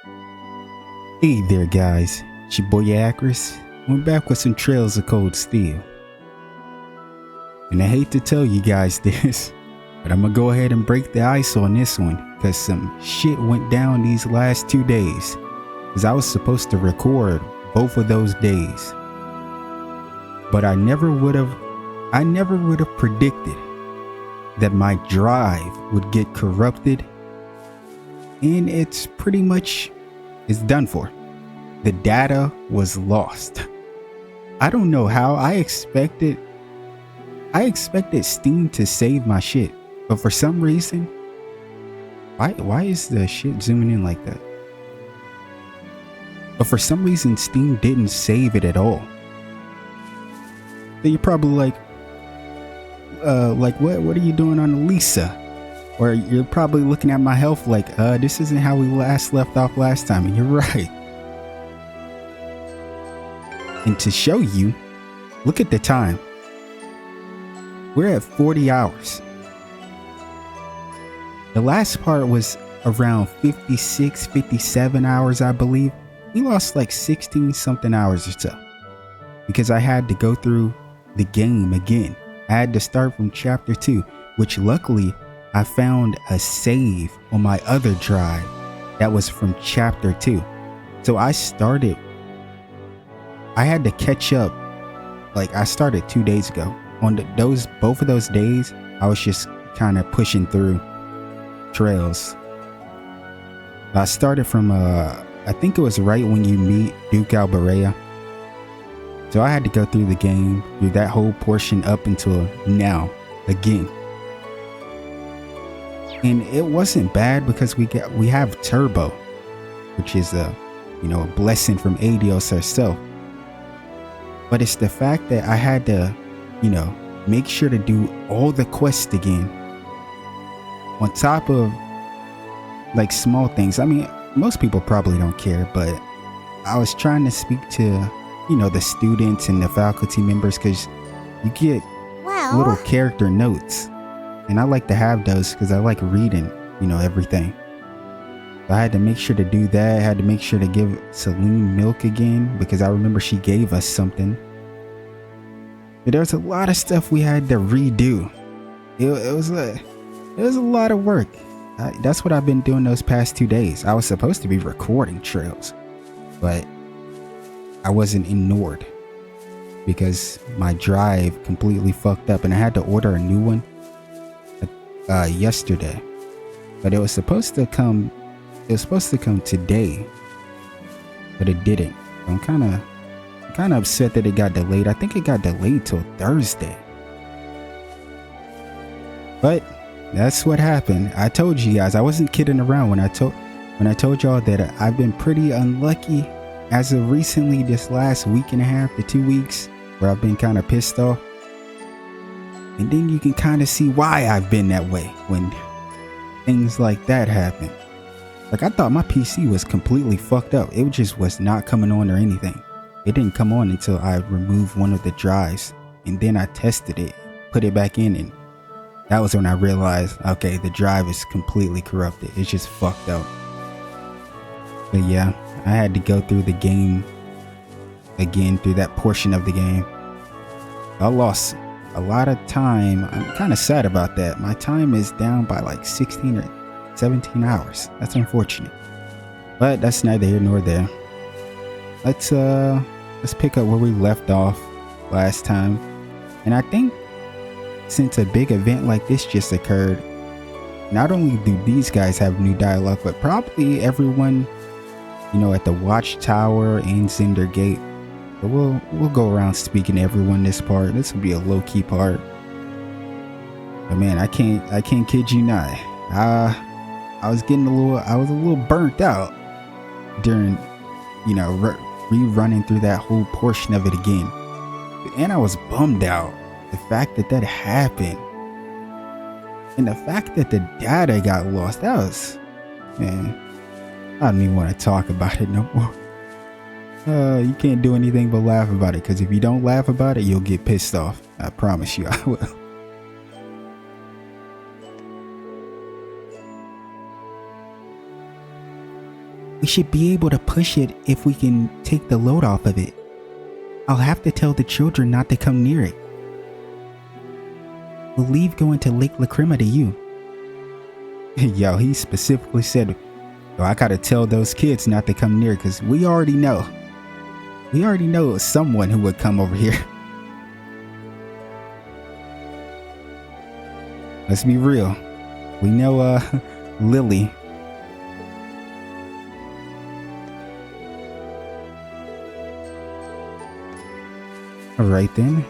Hey there guys, it's your boy Acris. We're back with some Trails of Cold Steel. And I hate to tell you guys this, but I'm gonna go ahead and break the ice on this one because some shit went down these last 2 days. Because I was supposed to record both of those days. But I never would have predicted that my drive would get corrupted. And it's pretty much done for. The data was lost. I don't know how. I expected Steam to save my shit, but for some reason, why is the shit zooming in like that? But for some reason, Steam didn't save it at all. So you're probably like what are you doing on Alisa? Or you're probably looking at my health like, this isn't how we left off last time, and you're right. And to show you, look at the time. We're at 40 hours. The last part was around 56, 57 hours, I believe. We lost like 16 something hours or so. Because I had to go through the game again. I had to start from chapter 2, which luckily I found a save on my other drive that was from chapter 2. So I had to catch up. Like I started 2 days ago. On both of those days, I was just kind of pushing through trails. I started from I think it was right when you meet Duke Alberea. So I had to go through the game, through that whole portion up until now again. And it wasn't bad because we have turbo, which is a blessing from Adios herself. But it's the fact that I had to, make sure to do all the quests again. On top of like small things. I mean, most people probably don't care, but I was trying to speak to, the students and the faculty members because you get little character notes. And I like to have those because I like reading, everything. So I had to make sure to do that. I had to make sure to give Celine milk again because I remember she gave us something. But there was a lot of stuff we had to redo. It was a lot of work. That's what I've been doing those past 2 days. I was supposed to be recording trails, but I wasn't in Nord because my drive completely fucked up and I had to order a new one yesterday. But it was supposed to come today, but it didn't. I'm kind of upset that it got delayed. I think it got delayed till Thursday. But that's what happened. I told you guys, I wasn't kidding around when I told y'all that I've been pretty unlucky as of recently, this last week and a half to 2 weeks, where I've been kind of pissed off. And then you can kind of see why I've been that way when things like that happen. Like I thought my PC was completely fucked up. It just was not coming on or anything. It didn't come on until I removed one of the drives and then I tested it, put it back in, and that was when I realized, okay, the drive is completely corrupted. It's just fucked up. But yeah, I had to go through the game again, through that portion of the game. I lost a lot of time. I'm kind of sad about that. My time is down by like 16 or 17 hours. That's unfortunate. But that's neither here nor there. Let's pick up where we left off last time. And I think since a big event like this just occurred, not only do these guys have new dialogue, but probably everyone, at the Watchtower and Cinder Gate. But we'll go around speaking to everyone this part. This will be a low-key part. But man, I can't kid you not. I was a little burnt out during, rerunning through that whole portion of it again. And I was bummed out. The fact that happened. And the fact that the data got lost, that was, man, I don't even want to talk about it no more. You can't do anything but laugh about it, because if you don't laugh about it, you'll get pissed off. I promise you I will. We should be able to push it if we can take the load off of it. I'll have to tell the children not to come near it. We'll leave going to Lake Lacrima to you. Yo, he specifically said, yo, I gotta tell those kids not to come near because we already know. We already know someone who would come over here. Let's be real. We know, Lily. Alright then.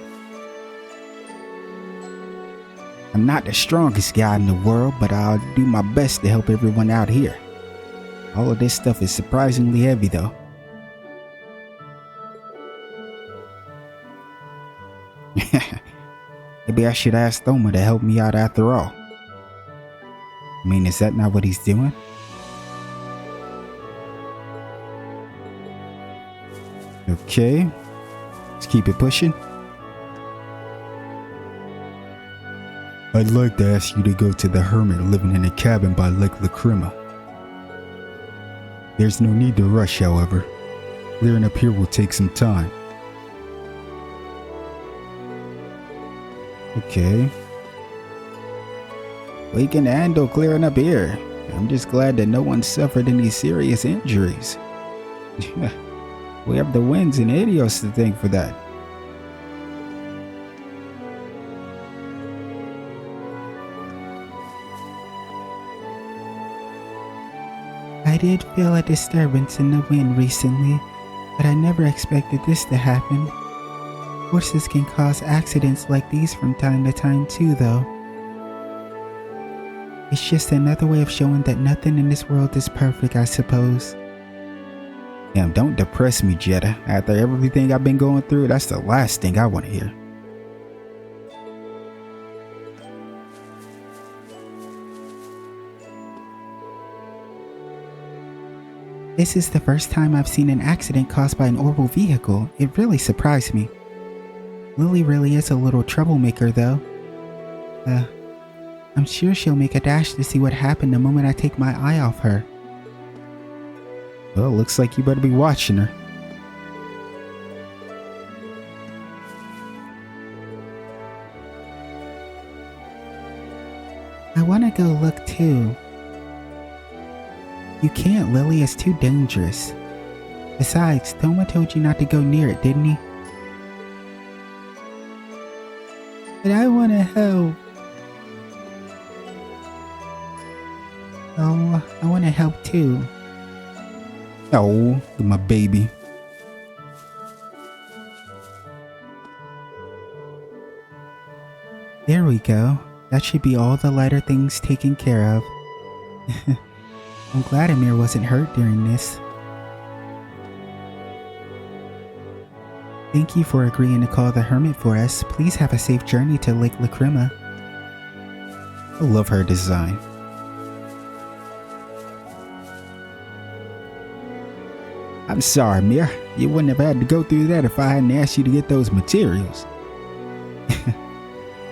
I'm not the strongest guy in the world, but I'll do my best to help everyone out here. All of this stuff is surprisingly heavy though. Maybe I should ask Thoma to help me out after all. I mean, is that not what he's doing? Okay. Let's keep it pushing. I'd like to ask you to go to the hermit living in a cabin by Lake Lacrima. There's no need to rush, however. Clearing up here will take some time. Okay. We can handle clearing up here. I'm just glad that no one suffered any serious injuries. We have the winds and Adios to thank for that. I did feel a disturbance in the wind recently, but I never expected this to happen. Horses can cause accidents like these from time to time too, though. It's just another way of showing that nothing in this world is perfect, I suppose. Damn, don't depress me, Jetta. After everything I've been going through, that's the last thing I want to hear. This is the first time I've seen an accident caused by an orbital vehicle. It really surprised me. Lily really is a little troublemaker, though. I'm sure she'll make a dash to see what happened the moment I take my eye off her. Well, looks like you better be watching her. I want to go look too. You can't, Lily. It's too dangerous. Besides, Thoma told you not to go near it, didn't he? But I want to help. Oh, I want to help too. Oh, my baby. There we go. That should be all the lighter things taken care of. I'm glad Amir wasn't hurt during this. Thank you for agreeing to call the hermit for us. Please have a safe journey to Lake Lacrima. I love her design. I'm sorry, Amir. You wouldn't have had to go through that if I hadn't asked you to get those materials.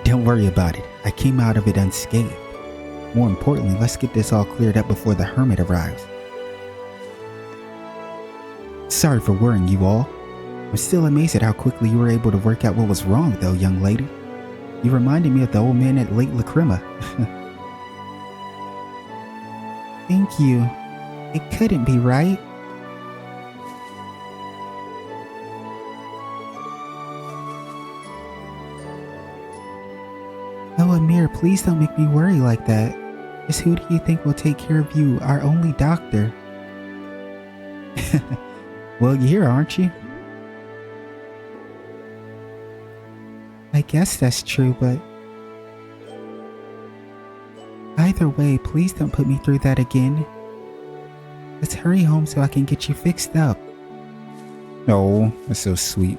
Don't worry about it. I came out of it unscathed. More importantly, let's get this all cleared up before the hermit arrives. Sorry for worrying you all. I'm still amazed at how quickly you were able to work out what was wrong, though, young lady. You reminded me of the old man at Lake Lacrima. Thank you. It couldn't be right. Oh, Amir, please don't make me worry like that. Just who do you think will take care of you, our only doctor? Well, you're here, aren't you? I guess that's true, but... Either way, please don't put me through that again. Let's hurry home so I can get you fixed up. Oh, that's so sweet.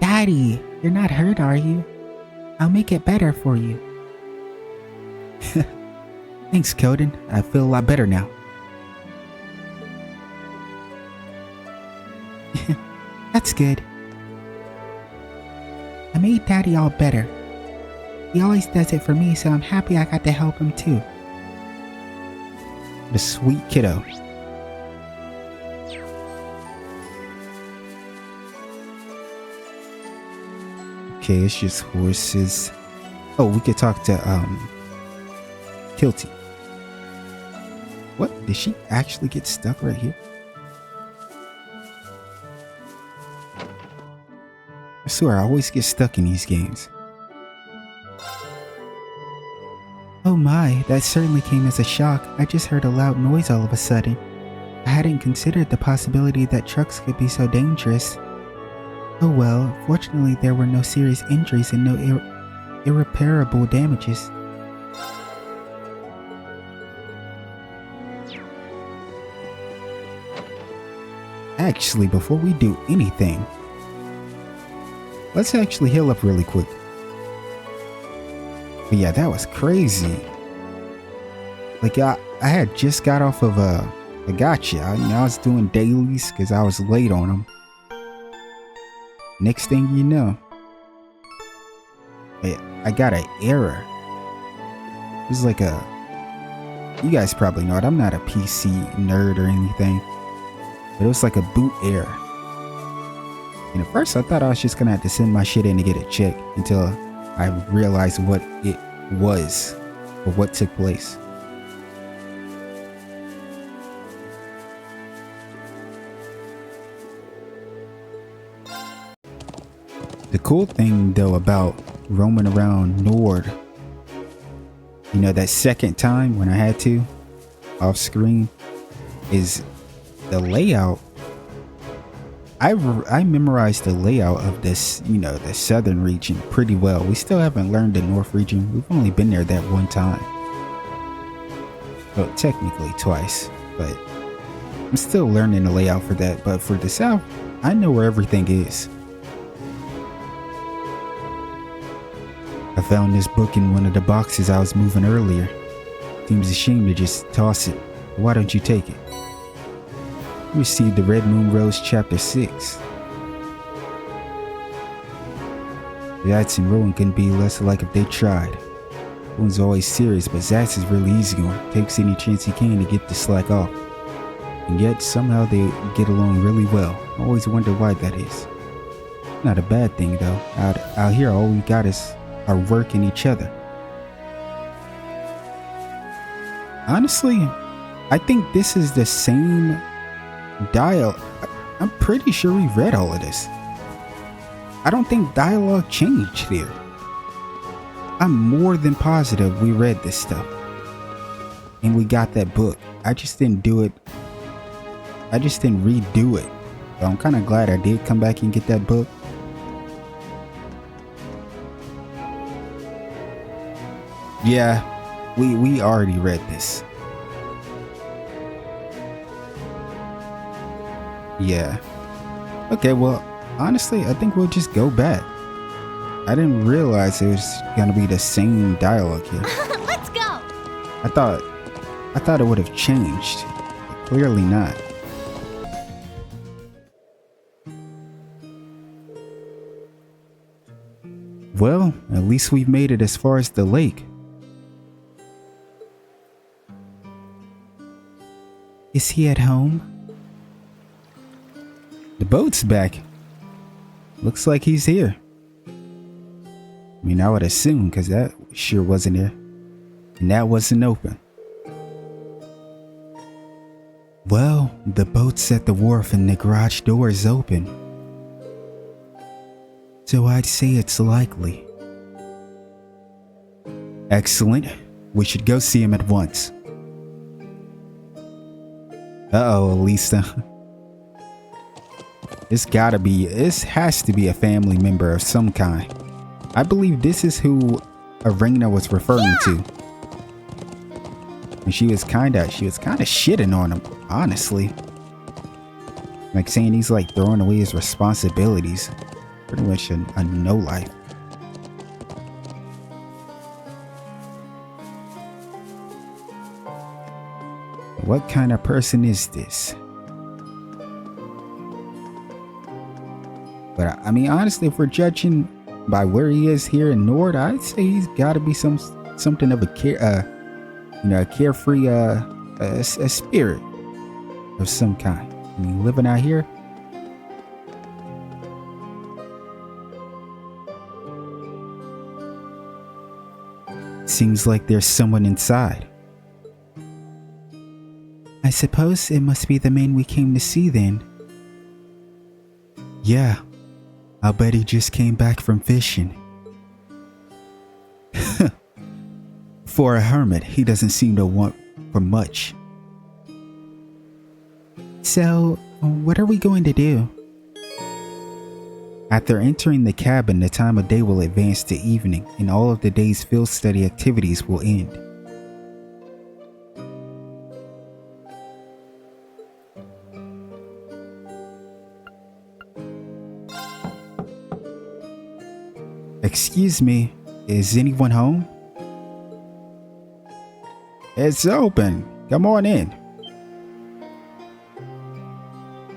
Daddy, you're not hurt, are you? I'll make it better for you. Thanks, Coden. I feel a lot better now. That's good. I made Daddy all better. He always does it for me, so I'm happy I got to help him too. The sweet kiddo. Okay, it's just horses. Oh, we could talk to Kilty. What? Did she actually get stuck right here? I swear I always get stuck in these games. Oh my, that certainly came as a shock. I just heard a loud noise all of a sudden. I hadn't considered the possibility that trucks could be so dangerous. Oh well, fortunately there were no serious injuries and no irreparable damages. Actually, before we do anything, let's actually heal up really quick. But yeah, that was crazy. Like I had just got off of a gotcha. I was doing dailies because I was late on them. Next thing you know, I got an error. It was like you guys probably know it. I'm not a PC nerd or anything, but it was like a boot error. And at first I thought I was just gonna have to send my shit in to get it checked until I realized what it was or what took place. The cool thing though about roaming around Nord, you know, that second time when I had to off screen, is the layout. I memorized the layout of this, you know, the southern region pretty well. We still haven't learned the north region. We've only been there that one time. Well, technically twice, but I'm still learning the layout for that. But for the south, I know where everything is. I found this book in one of the boxes I was moving earlier. Seems a shame to just toss it. Why don't you take it? You received the Red Moon Rose Chapter 6. Zats and Rowan couldn't be less alike if they tried. Rowan's always serious, but Zats is really easygoing. Takes any chance he can to get the slack off. And yet, somehow they get along really well. I always wonder why that is. Not a bad thing though. Out here all we got is our work and each other. Honestly, I think this is the same dialogue. I'm pretty sure we read all of this. I don't think dialogue changed here. I'm more than positive we read this stuff. And we got that book. I just didn't do it. I just didn't redo it. So I'm kind of glad I did come back and get that book. Yeah, we already read this. Yeah. Okay, well, honestly, I think we'll just go back. I didn't realize it was gonna be the same dialogue here. Let's go. I thought it would have changed. But clearly not. Well, at least we've made it as far as the lake. Is he at home? The boat's back. Looks like he's here. I mean, I would assume, because that sure wasn't here. And that wasn't open. Well, the boat's at the wharf and the garage door is open. So I'd say it's likely. Excellent. We should go see him at once. Uh-oh, Alisa. This has to be a family member of some kind. I believe this is who Arena was referring to. And she was kinda shitting on him, honestly. Like saying he's like throwing away his responsibilities. Pretty much a no life. What kind of person is this? But I mean, honestly, if we're judging by where he is here in Nord, I'd say he's got to be something of a carefree a spirit of some kind. I mean, living out here. Seems like there's someone inside. I suppose it must be the man we came to see then. Yeah, I'll bet he just came back from fishing. For a hermit, he doesn't seem to want for much. So, what are we going to do? After entering the cabin, the time of day will advance to evening, and all of the day's field study activities will end. Excuse me, is anyone home? It's open. Come on in.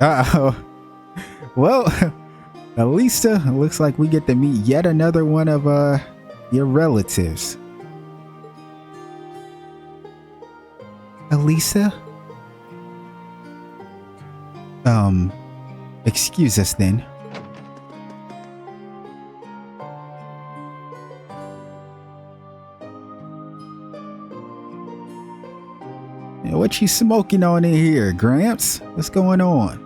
Uh-oh. Well, Alisa, looks like we get to meet yet another one of your relatives. Alisa? Excuse us then. What you smoking on in here, Gramps? What's going on?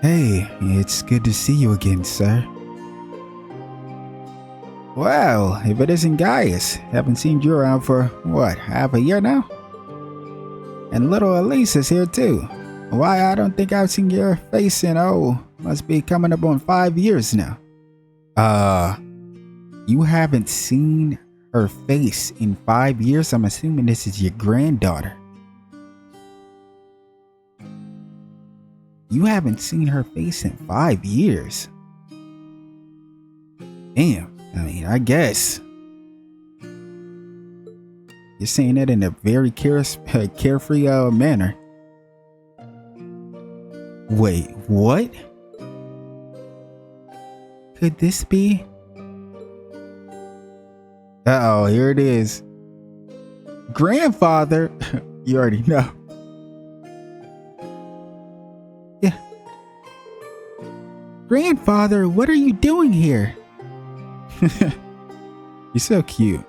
Hey, it's good to see you again, sir. Well, if it isn't Gaius, haven't seen you around for, what, half a year now? And little Elisa's here too. Why, I don't think I've seen your face in, must be coming up on 5 years now. You haven't seen her face in 5 years? I'm assuming this is your granddaughter. You haven't seen her face in 5 years? Damn, I mean, I guess. You're saying that in a very carefree manner. Wait, what? Could this be? Uh-oh, here it is. Grandfather? You already know. Yeah. Grandfather, what are you doing here? You're so cute.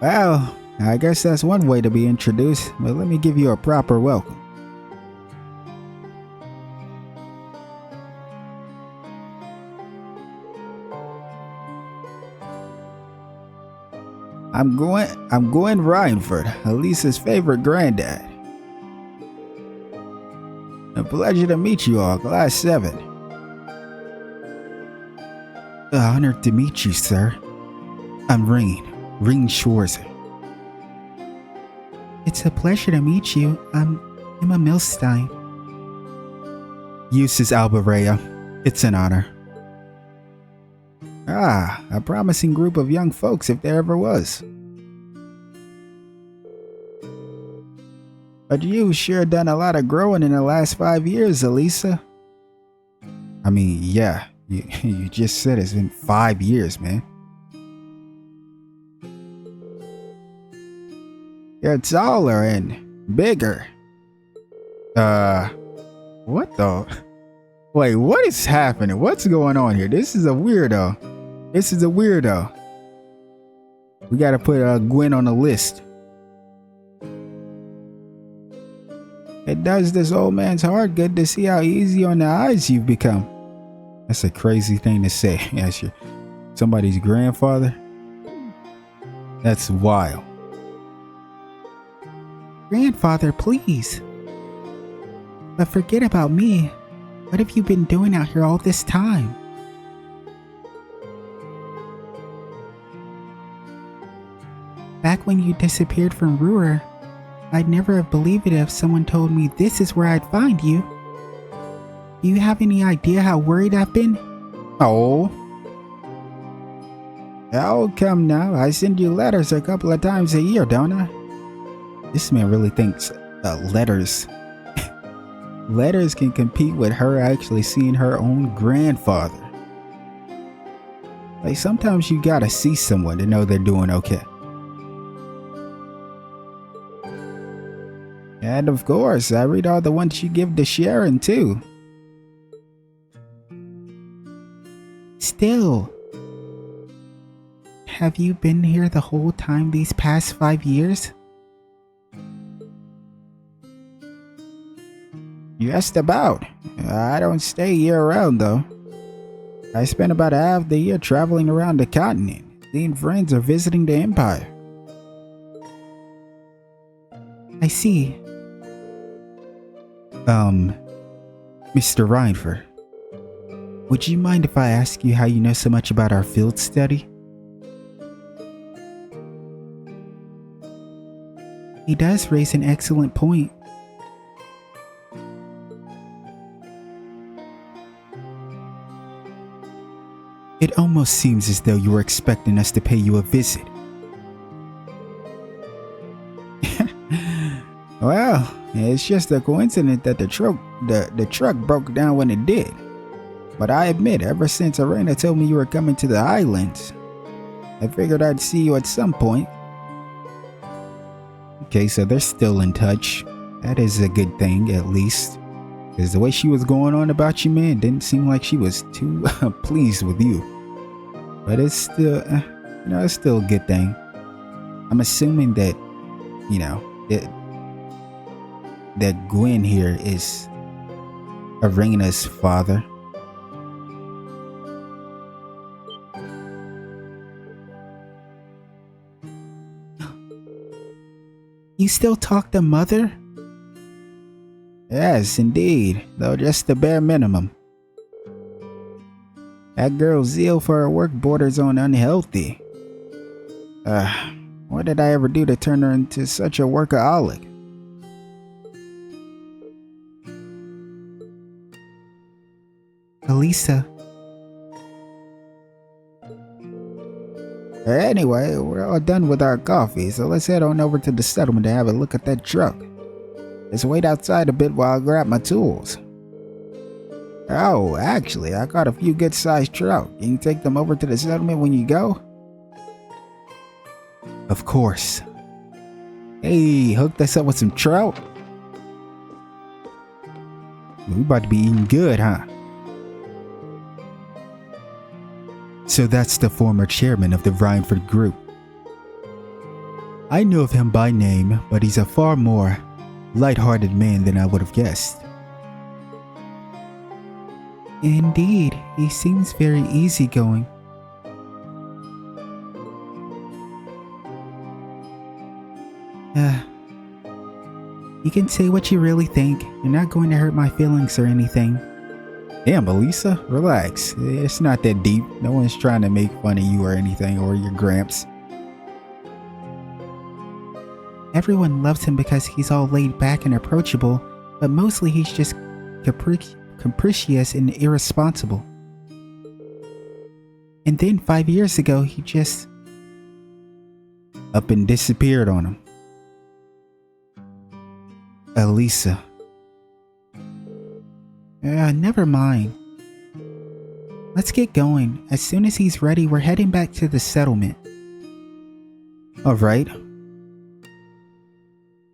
Well, I guess that's one way to be introduced, but let me give you a proper welcome. I'm Gwyn Reinford, Alisa's favorite granddad. A pleasure to meet you all, Class 7. Honored to meet you, sir. I'm Rain Schwarzer. It's a pleasure to meet you. I'm Emma Milstein. Eustace Albarea. It's an honor. A promising group of young folks if there ever was. But you sure done a lot of growing in the last 5 years, Alisa. I mean, yeah, you just said it's been 5 years, man. You're taller and bigger. What the? Wait, what is happening? What's going on here? This is a weirdo. We gotta put Gwyn on the list. It does this old man's heart good to see how easy on the eyes you've become. That's a crazy thing to say. As somebody's grandfather. That's wild. Grandfather, please. But forget about me. What have you been doing out here all this time? Back when you disappeared from Ruhr, I'd never have believed it if someone told me this is where I'd find you. Do you have any idea how worried I've been? Oh, come now. I send you letters a couple of times a year, don't I? This man really thinks letters letters can compete with her actually seeing her own grandfather. Like, sometimes you gotta see someone to know they're doing okay. And of course, I read all the ones you give to Sharon too. Still, have you been here the whole time these past 5 years? Just about. I don't stay year-round though. I spend about half the year traveling around the continent, seeing friends or visiting the Empire. I see. Mr. Reinford, would you mind if I ask you how you know so much about our field study? He does raise an excellent point. It almost seems as though you were expecting us to pay you a visit. Well, it's just a coincidence that the truck broke down when it did. But I admit, ever since Arena told me you were coming to the islands, I figured I'd see you at some point. Okay, so they're still in touch. That is a good thing, at least. Because the way she was going on about you, man, didn't seem like she was too pleased with you. But it's still, it's still a good thing. I'm assuming that, that Gwyn here is Arena's father. You still talk to Mother? Yes, indeed, though just the bare minimum. That girl's zeal for her work borders on unhealthy. What did I ever do to turn her into such a workaholic? Alisa. Anyway, we're all done with our coffee, so let's head on over to the settlement to have a look at that truck. Let's wait outside a bit while I grab my tools. Oh, actually, I got a few good-sized trout. Can you take them over to the settlement when you go? Of course. Hey, hooked us up with some trout? We about to be eating good, huh? So that's the former chairman of the Reinford group. I know of him by name, but he's a far more light-hearted man than I would have guessed. Indeed, he seems very easygoing. You can say what you really think. You're not going to hurt my feelings or anything. Damn, Alisa, relax. It's not that deep. No one's trying to make fun of you or anything, or your gramps. Everyone loves him because he's all laid back and approachable, but mostly he's just capricious and irresponsible. And then 5 years ago, he just up and disappeared on him. Alisa. Never mind. Let's get going. As soon as he's ready, we're heading back to the settlement. Alright.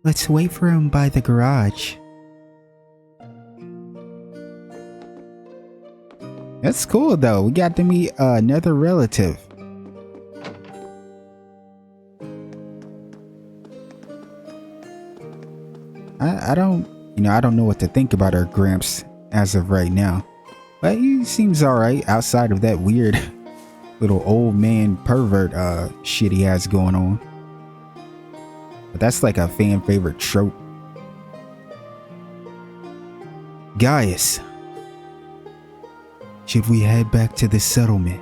Let's wait for him by the garage. That's cool though. We got to meet another relative. I don't know what to think about our Gramps as of right now. But he seems alright outside of that weird little old man pervert shit he has going on. But that's like a fan favorite trope. Gaius. Should we head back to the settlement?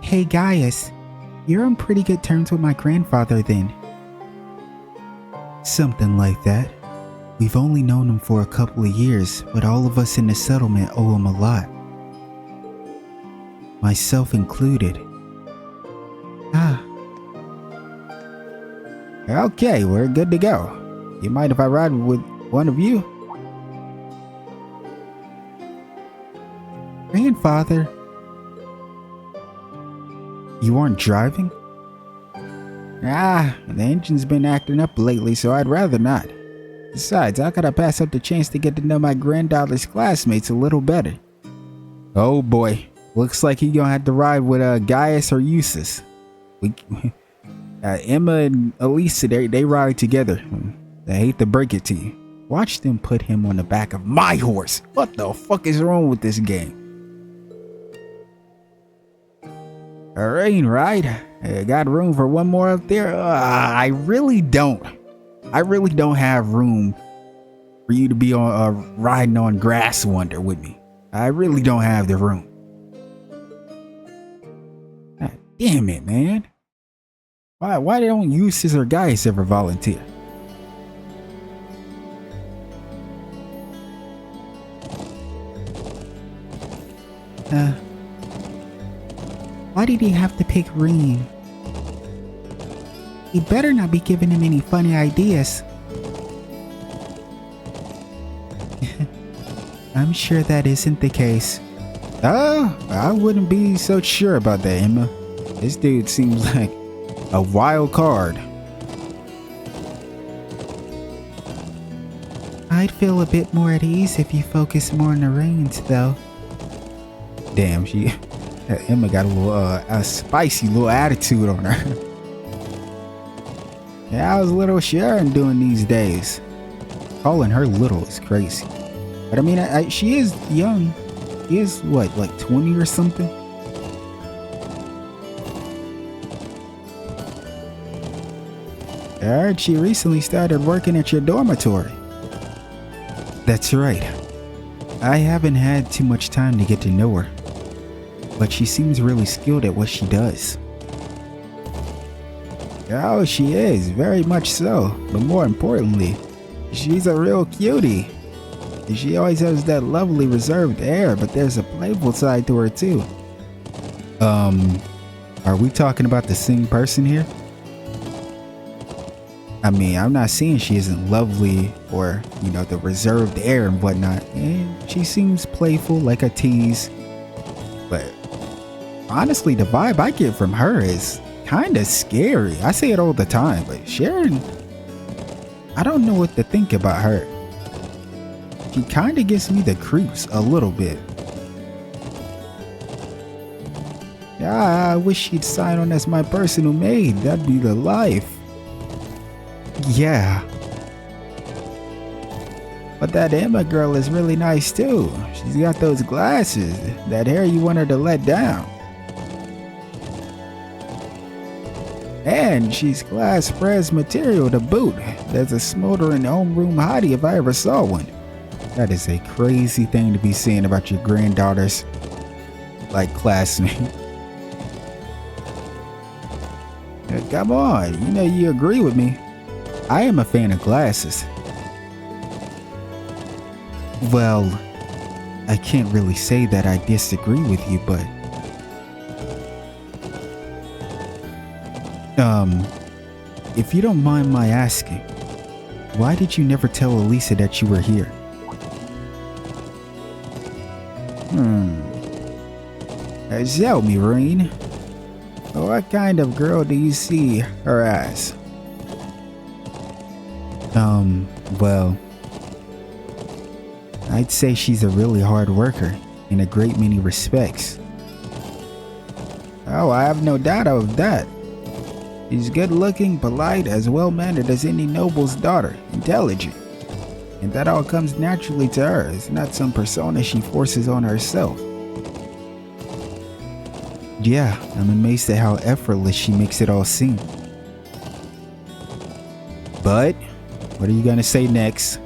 Hey Gaius, you're on pretty good terms with my grandfather then. Something like that. We've only known him for a couple of years, but all of us in the settlement owe him a lot. Myself included. Okay, we're good to go. You mind if I ride with one of you? grandfather. You aren't driving? The engine's been acting up lately, so I'd rather not. Besides, I gotta pass up the chance to get to know my granddaughter's classmates a little better. Oh boy, looks like you're gonna have to ride with Gaius or Eustace. Emma and Alisa, they ride together. I hate to break it to you. Watch them put him on the back of my horse. What the fuck is wrong with this game? Alright, right? Got room for one more up there? I really don't have room for you to be on riding on Grass Wonder with me. I really don't have the room. God damn it, man. Why don't Eustace or Gaius ever volunteer? Why did he have to pick Reem? He better not be giving him any funny ideas. I'm sure that isn't the case. Oh, I wouldn't be so sure about that, Emma. This dude seems like a wild card. I'd feel a bit more at ease if you focus more on the reins, though. Damn, Emma got a little a spicy little attitude on her. Yeah, I was a little Sharon doing these days. Calling her little is crazy. But I mean, she is young. She is what, like 20 or something? I heard she recently started working at your dormitory. That's right. I haven't had too much time to get to know her, but she seems really skilled at what she does. Oh, she is, very much so. But more importantly, she's a real cutie. She always has that lovely reserved air, but there's a playful side to her too. Are we talking about the same person here? I mean, I'm not saying she isn't lovely or, you know, the reserved air and whatnot. And she seems playful, like a tease. But honestly, the vibe I get from her is kind of scary. I say it all the time, but Sharon, I don't know what to think about her. She kind of gives me the creeps a little bit. Yeah, I wish she'd sign on as my personal maid. That'd be the life. Yeah. But that Emma girl is really nice too. She's got those glasses, that hair you want her to let down. And she's glass press material to boot. There's a smoldering homeroom hottie if I ever saw one. That is a crazy thing to be saying about your granddaughter's, like, classmate. Come on, you know you agree with me. I am a fan of glasses. Well, I can't really say that I disagree with you, but if you don't mind my asking, why did you never tell Alisa that you were here? Tell me, Rain. What kind of girl do you see her as? Well, I'd say she's a really hard worker in a great many respects. Oh, I have no doubt of that. She's good looking, polite, as well mannered as any noble's daughter, intelligent. And that all comes naturally to her. It's not some persona she forces on herself. Yeah, I'm amazed at how effortless she makes it all seem. But what are you gonna say next?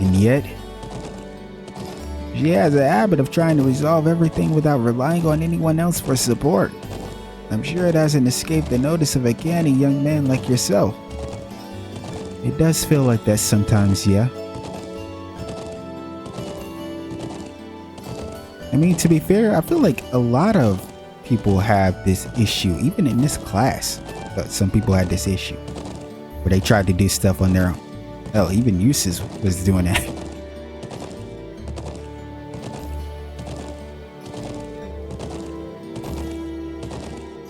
And yet, she has a habit of trying to resolve everything without relying on anyone else for support. I'm sure it hasn't escaped the notice of a canny young man like yourself. It does feel like that sometimes, yeah. I mean, to be fair, I feel like a lot of people have this issue, even in this class. Some people had this issue where they tried to do stuff on their own. Hell, even Eustace was doing that.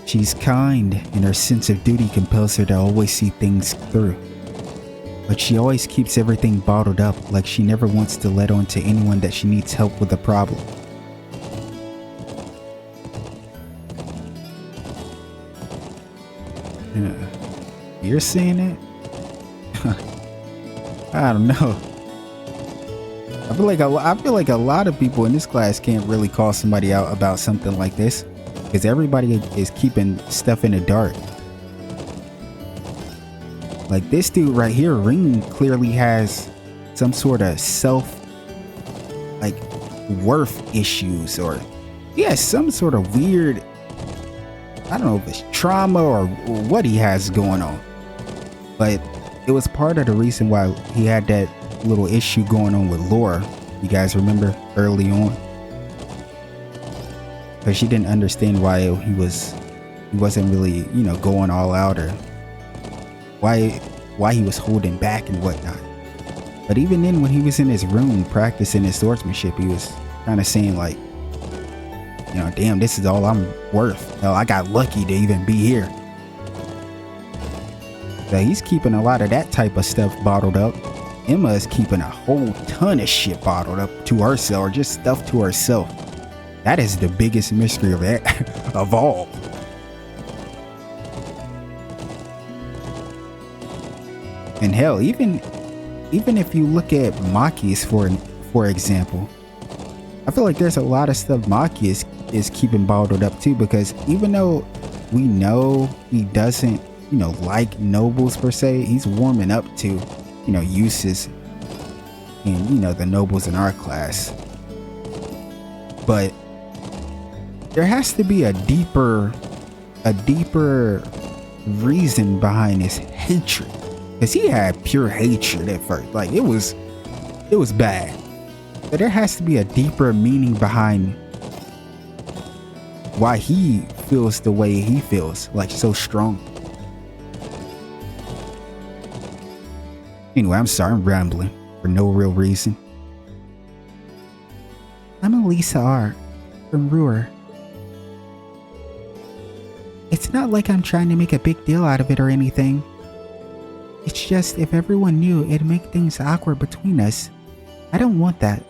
She's kind, and her sense of duty compels her to always see things through. But she always keeps everything bottled up, like she never wants to let on to anyone that she needs help with a problem. You're seeing it? I don't know. I feel like a lot of people in this class can't really call somebody out about something like this, because everybody is keeping stuff in the dark. Like this dude right here, Ring, clearly has some sort of worth issues, or he has some sort of weird, I don't know if it's trauma or what he has going on. But it was part of the reason why he had that little issue going on with Laura. You guys remember early on? Because she didn't understand why he wasn't really, going all out, or why he was holding back and whatnot. But even then, when he was in his room practicing his swordsmanship, he was kind of saying like, damn, this is all I'm worth. Hell, I got lucky to even be here. So he's keeping a lot of that type of stuff bottled up. Emma is keeping a whole ton of shit bottled up to herself, or just stuff to herself. That is the biggest mystery of it, of all. And hell, even if you look at Maki's for example, I feel like there's a lot of stuff Maki is keeping bottled up too, because even though we know he doesn't, like nobles per se, he's warming up to, uses and, the nobles in our class. But there has to be a deeper reason behind his hatred. Because he had pure hatred at first. Like, it was bad. But there has to be a deeper meaning behind why he feels the way he feels, like so strong. Anyway, I'm sorry, I'm rambling for no real reason. I'm Alisa R. from Ruhr. It's not like I'm trying to make a big deal out of it or anything. It's just, if everyone knew, it'd make things awkward between us. I don't want that.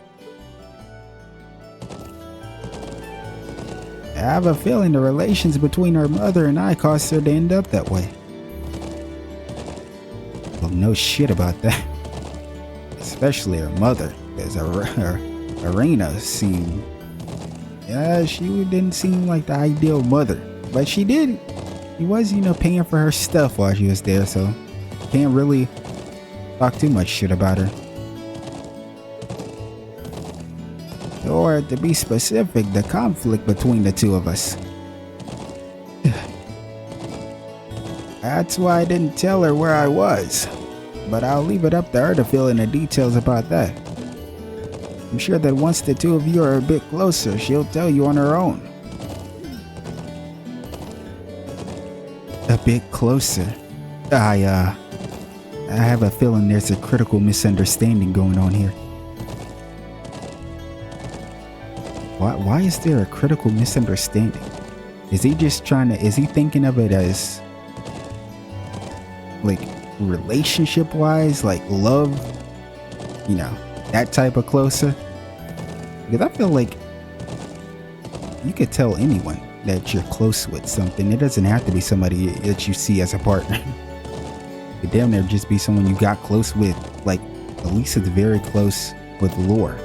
I have a feeling the relations between her mother and I caused her to end up that way. Well, no shit about that. Especially her mother, as Arena seemed. Yeah, she didn't seem like the ideal mother. But she was, paying for her stuff while she was there, so can't really talk too much shit about her. Or, to be specific, the conflict between the two of us. That's why I didn't tell her where I was. But I'll leave it up to her to fill in the details about that. I'm sure that once the two of you are a bit closer, she'll tell you on her own. A bit closer? I have a feeling there's a critical misunderstanding going on here. Why is there a critical misunderstanding? Is he thinking of it as, like, relationship wise, like love, that type of closer? Because I feel like you could tell anyone that you're close with something. It doesn't have to be somebody that you see as a partner. But damn near just be someone you got close with. Like, Alisa's very close with Laura.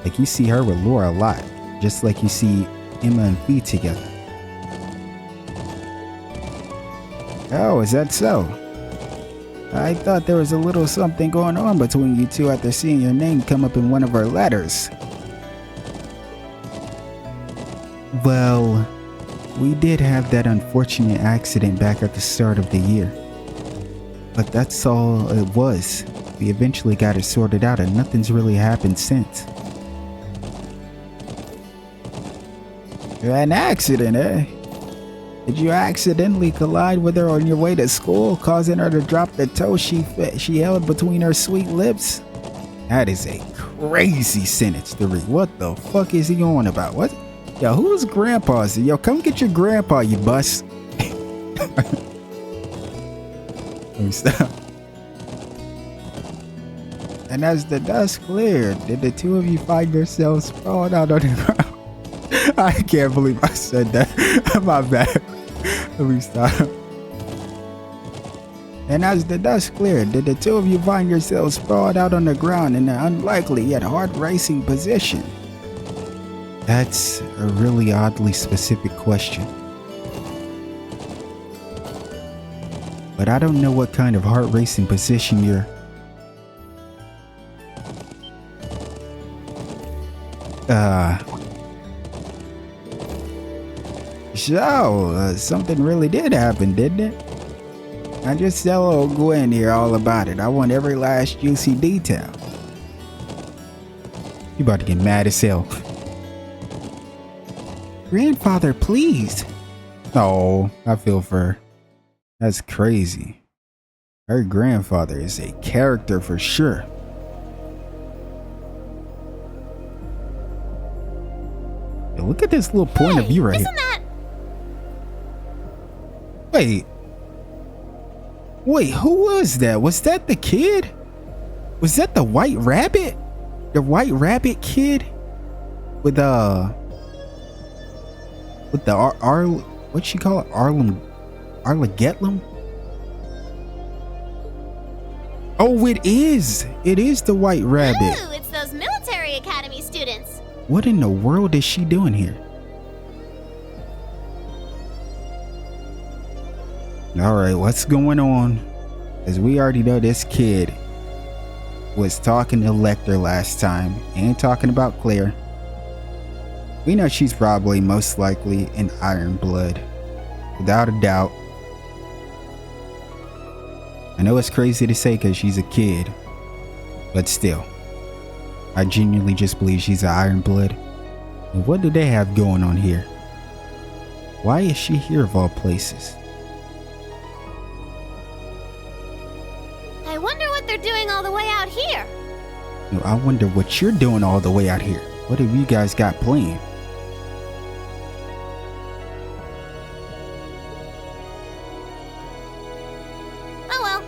Like, you see her with Laura a lot, just like you see Emma and Fee together. Oh, is that so? I thought there was a little something going on between you two after seeing your name come up in one of our letters. Well, we did have that unfortunate accident back at the start of the year. But that's all it was. We eventually got it sorted out and nothing's really happened since. An accident, eh? Did you accidentally collide with her on your way to school, causing her to drop the toe she held between her sweet lips? That is a crazy sentence to read. What the fuck is he on about? What? Yo, who's grandpa's? Yo, come get your grandpa, you bus. Let me stop. And as the dust cleared, did the two of you find yourselves sprawled out on the ground? I can't believe I said that. My bad. Let me stop. And as the dust cleared, did the two of you find yourselves sprawled out on the ground in an unlikely yet heart-racing position? That's a really oddly specific question. But I don't know what kind of heart-racing position you're... something really did happen, didn't it? I just tell old Gwyn here all about it. I want every last juicy detail. You about to get mad as hell. Grandfather, please. Oh, I feel for her. That's crazy. Her grandfather is a character for sure. Yo, look at this little point of view right here. Wait, who was that? Was that the kid? Was that the white rabbit? The white rabbit kid? With the what'd she call it? Arlagetlum? Oh, it is the white rabbit. Ooh, it's those military academy students. What in the world is she doing here? Alright, what's going on? As we already know, this kid was talking to Lecter last time and talking about Claire. We know she's probably most likely an Iron Blood, without a doubt. I know it's crazy to say because she's a kid, but still, I genuinely just believe she's an Iron Blood. And what do they have going on here? Why is she here of all places? I wonder what they're doing all the way out here. No, I wonder what you're doing all the way out here. What have you guys got planned? Oh well.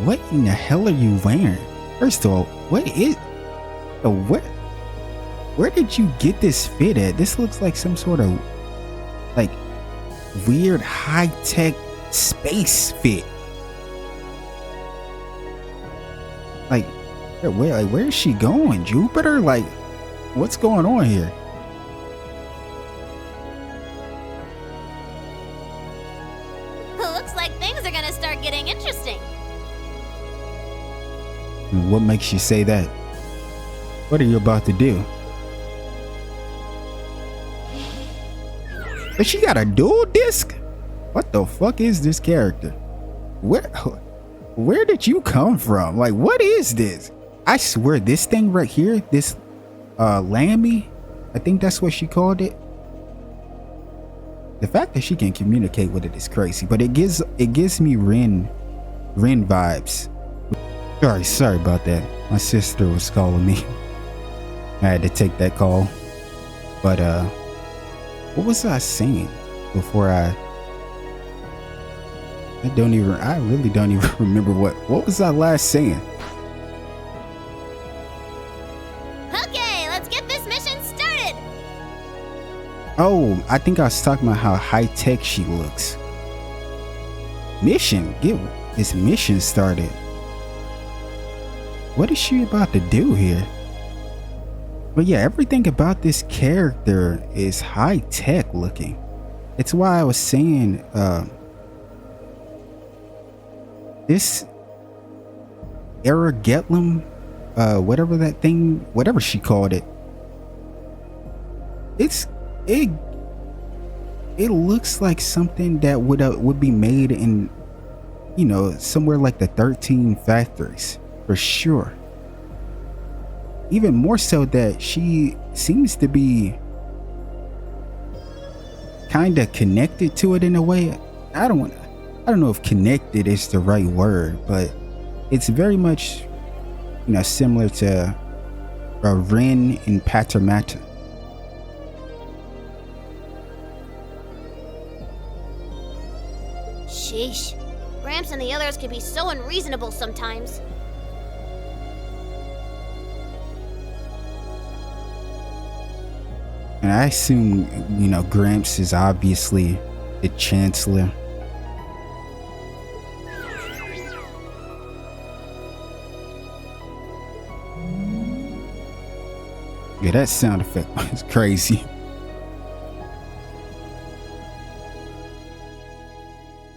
What in the hell are you wearing? First of all, where did you get this fit at? This looks like some sort of like weird high-tech space fit. Like where is she going? Jupiter? Like, what's going on here? Looks like things are gonna start getting interesting. What makes you say that? What are you about to do? But she got a dual disc? What the fuck is this character? Where did you come from? Like, what is this? I swear this thing right here, this Lammy, I think that's what she called it. The fact that she can communicate with it is crazy, but it gives me Ren vibes. Sorry about that. My sister was calling me. I had to take that call. But what was I saying before I really don't even remember what was I last saying? Okay, let's get this mission started. Oh, I think I was talking about how high-tech she looks. Mission? Get this mission started. What is she about to do here? But yeah, everything about this character is high-tech looking. It's why I was saying this Arlagetlum, whatever she called it. It looks like something that would be made in, you know, somewhere like the 13 factories for sure. Even more so that she seems to be kind of connected to it in a way. I don't know if connected is the right word, but it's very much, you know, similar to Ren in Patermata. Sheesh. Gramps and the others can be so unreasonable sometimes. And I assume, Gramps is obviously the Chancellor. Yeah, that sound effect was crazy.